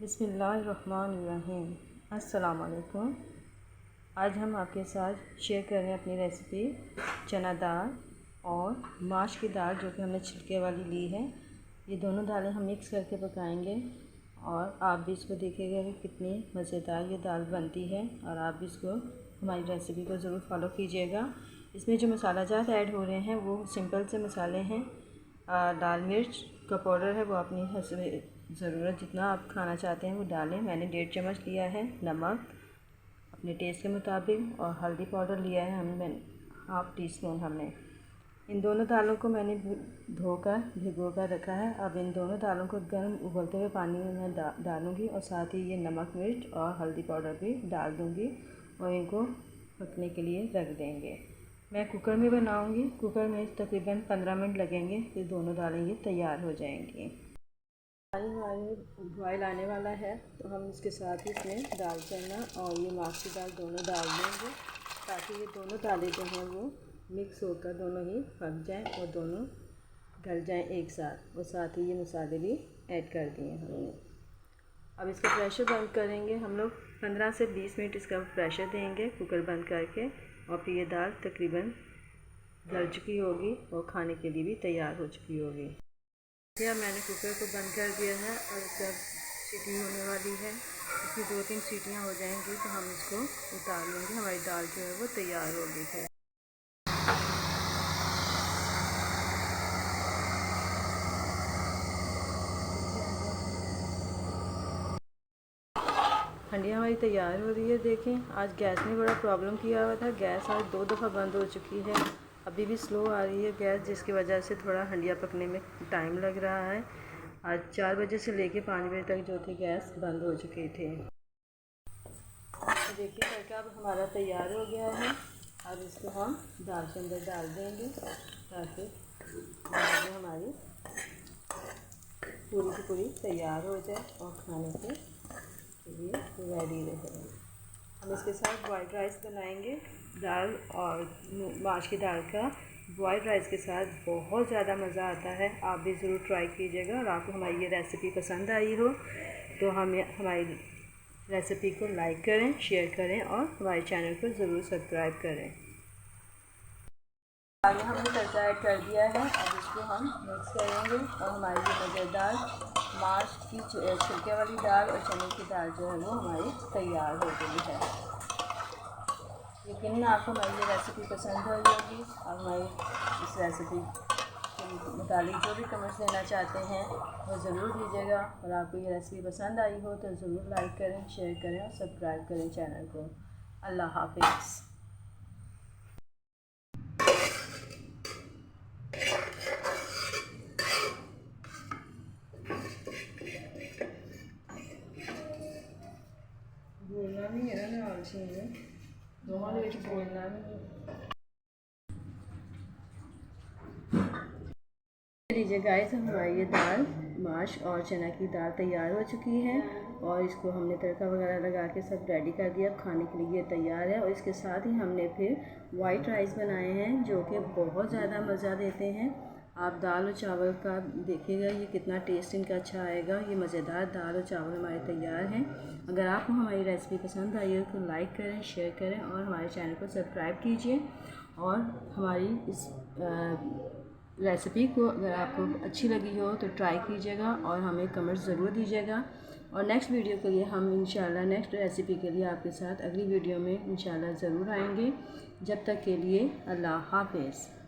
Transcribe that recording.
बिस्मिल्लाहिर्रहमानिर्रहीम। अस्सलाम वालेकुम। आज हम आपके साथ शेयर कर रहे हैं अपनी रेसिपी चना दाल और माश की दाल, जो कि हमने छिलके वाली ली है। ये दोनों दालें हम मिक्स करके पकाएंगे और आप भी इसको देखिएगा कि कितनी मज़ेदार ये दाल बनती है, और आप भी इसको हमारी रेसिपी को ज़रूर फॉलो कीजिएगा। इसमें जो मसाला जात ऐड हो रहे हैं वो सिंपल से मसाले हैं। लाल मिर्च का पाउडर है, वो अपनी ज़रूरत जितना आप खाना चाहते हैं वो डालें। मैंने 1.5 चम्मच लिया है। नमक अपने टेस्ट के मुताबिक, और हल्दी पाउडर लिया है हमने 1/2 टीस्पून। हमने इन दोनों दालों को मैंने धोकर भिगो कर रखा है। अब इन दोनों दालों को गर्म उबलते हुए पानी में मैं डालूँगी, और साथ ही ये नमक मिर्च और हल्दी पाउडर भी डाल दूँगी, और इनको पकने के लिए रख देंगे। मैं कुकर में बनाऊँगी। कुकर में तकरीबन 15 मिनट लगेंगे, फिर दोनों दालें ये तैयार हो जाएंगी। हमारी बॉयल आने वाला है, तो हम इसके साथ ही इसमें दाल चना और ये माश की दाल दोनों डाल देंगे, ताकि ये दोनों दालें जो हैं वो मिक्स होकर दोनों ही पक जाएं और दोनों गल जाएं एक साथ। और साथ ही ये मसाले भी ऐड कर दिए हमने। अब इसका प्रेशर बंद करेंगे हम लोग। 15 से 20 मिनट इसका प्रेशर देंगे कुकर बंद करके, और फिर ये दाल तकरीबन गल चुकी होगी और खाने के लिए भी तैयार हो चुकी होगी। अब मैंने कुकर को बंद कर दिया है, और जब सीटी होने वाली है, इसमें 2-3 सीटियाँ हो जाएंगी तो हम इसको उतार लेंगे। हमारी दाल जो है वो तैयार होगी। फिर हंडिया हमारी तैयार हो रही है। देखें, आज गैस ने बड़ा प्रॉब्लम किया हुआ था। गैस आज 2 दफ़ा बंद हो चुकी है। अभी भी स्लो आ रही है गैस, जिसकी वजह से थोड़ा हंडिया पकने में टाइम लग रहा है। आज 4 बजे से लेके 5 बजे तक जो थी गैस बंद हो चुकी थी। तो देखिए तड़का अब हमारा तैयार हो गया है। अब इसको हम दाल के अंदर डाल देंगे, ताकि दाल जो हमारी पूरी की पूरी तैयार हो जाए और खाने के लिए रेडी रहे। हम इसके साथ बॉइल्ड राइस बनाएंगे। दाल और माश की दाल का बॉइल्ड राइस के साथ बहुत ज़्यादा मज़ा आता है। आप भी ज़रूर ट्राई कीजिएगा। और आपको हमारी ये रेसिपी पसंद आई हो तो हमारी रेसिपी को लाइक करें, शेयर करें, और हमारे चैनल को ज़रूर सब्सक्राइब करें। आगे हमने तड़का ऐड कर दिया है। अब इसको हम मिक्स करेंगे, और हमारी ये मज़ेदार माश की छिलके वाली दाल और चने की दाल जो है वो हमारी तैयार हो गई है। यकीनन आपको हमारी ये रेसिपी पसंद आई होगी, और हमारी इस रेसिपी के मुताबिक जो भी कमेंट्स देना चाहते हैं वो ज़रूर दीजिएगा। और आपको ये रेसिपी पसंद आई हो तो ज़रूर लाइक करें, शेयर करें और सब्सक्राइब करें चैनल को। अल्लाह हाफिज़। बोलना नहीं है ना में दोनों में बोलना नहीं। लीजिए गाइस, हमारी ये दाल माश और चना की दाल तैयार हो चुकी है, और इसको हमने तड़का वगैरह लगा के सब रेडी कर दिया। अब खाने के लिए ये तैयार है। और इसके साथ ही हमने फिर वाइट राइस बनाए हैं, जो कि बहुत ज़्यादा मज़ा देते हैं। आप दाल और चावल का देखिएगा ये कितना टेस्ट इनका अच्छा आएगा। ये मज़ेदार दाल और चावल हमारे तैयार हैं। अगर आपको हमारी रेसिपी पसंद आई हो तो लाइक करें, शेयर करें, और हमारे चैनल को सब्सक्राइब कीजिए। और हमारी इस रेसिपी को अगर आपको अच्छी लगी हो तो ट्राई कीजिएगा, और हमें कमेंट ज़रूर दीजिएगा। और नेक्स्ट वीडियो के लिए हम इंशाल्लाह नेक्स्ट रेसिपी के लिए आपके साथ अगली वीडियो में इंशाल्लाह ज़रूर आएंगे। जब तक के लिए अल्लाह हाफ़िज़।